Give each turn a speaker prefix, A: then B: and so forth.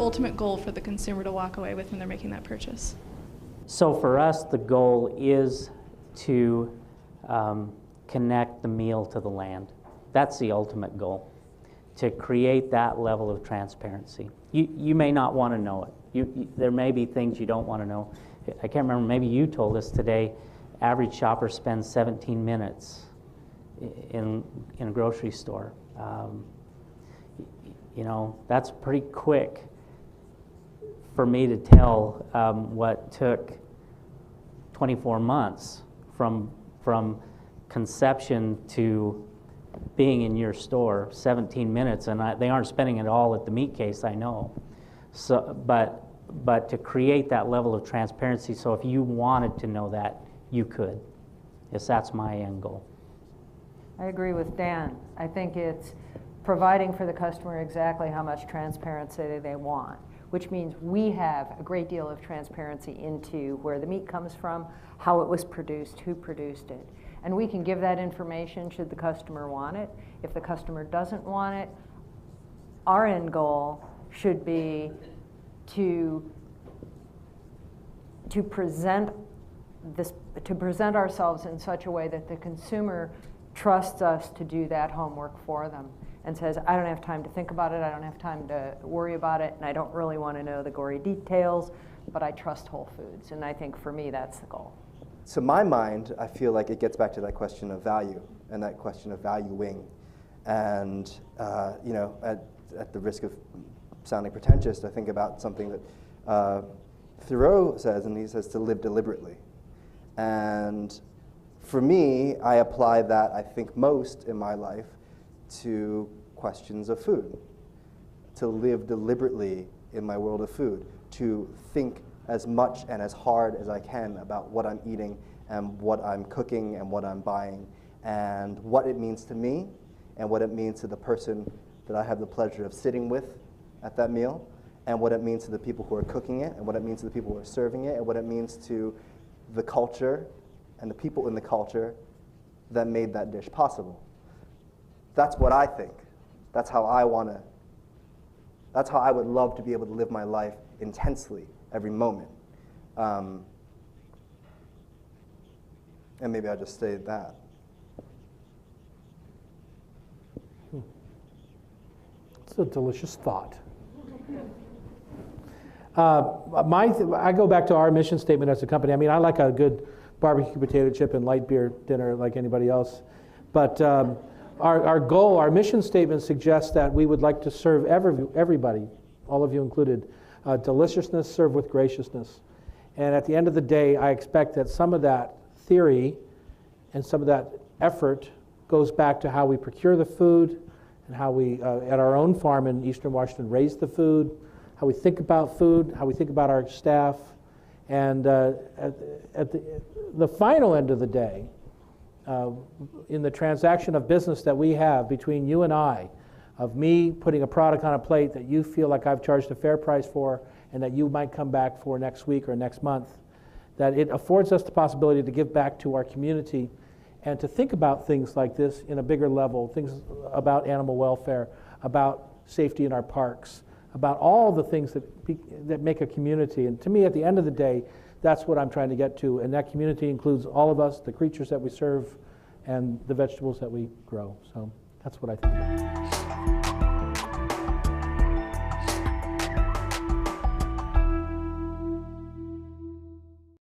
A: ultimate goal for the consumer to walk away with when they're making that purchase?
B: So for us, the goal is to connect the meal to the land. That's the ultimate goal, to create that level of transparency. You may not want to know it. There may be things you don't want to know. I can't remember, maybe you told us today, average shopper spends 17 minutes in a grocery store. That's pretty quick for me to tell what took 24 months from conception to being in your store, 17 minutes, and they aren't spending it all at the meat case, I know. So, but to create that level of transparency, so if you wanted to know that, you could. Yes, that's my end goal.
C: I agree with Dan. I think it's providing for the customer exactly how much transparency they want, which means we have a great deal of transparency into where the meat comes from, how it was produced, who produced it. And we can give that information should the customer want it. If the customer doesn't want it, our end goal should be to present ourselves in such a way that the consumer trusts us to do that homework for them and says, I don't have time to think about it, I don't have time to worry about it, and I don't really want to know the gory details, but I trust Whole Foods. And I think for me, that's the goal.
D: To my mind, I feel like it gets back to that question of value and that question of valuing. And at the risk of sounding pretentious, I think about something that Thoreau says, and he says to live deliberately. And for me, I apply that, I think, most in my life to questions of food, to live deliberately in my world of food, to think as much and as hard as I can about what I'm eating and what I'm cooking and what I'm buying and what it means to me and what it means to the person that I have the pleasure of sitting with at that meal, and what it means to the people who are cooking it, and what it means to the people who are serving it, and what it means to the culture and the people in the culture that made that dish possible. That's what I think. That's how I would love to be able to live my life intensely every moment. And maybe I'll just say that.
E: It's a delicious thought. I go back to our mission statement as a company. I mean, I like a good barbecue potato chip and light beer dinner like anybody else. But our goal, our mission statement suggests that we would like to serve everybody, all of you included, deliciousness served with graciousness. And at the end of the day, I expect that some of that theory and some of that effort goes back to how we procure the food and how we, at our own farm in Eastern Washington, raise the food, how we think about food, how we think about our staff. And at the final end of the day, in the transaction of business that we have between you and I, of me putting a product on a plate that you feel like I've charged a fair price for and that you might come back for next week or next month, that it affords us the possibility to give back to our community and to think about things like this in a bigger level, things about animal welfare, about safety in our parks, about all the things that make a community. And to me, at the end of the day, that's what I'm trying to get to. And that community includes all of us, the creatures that we serve, and the vegetables that we grow. So that's what I think.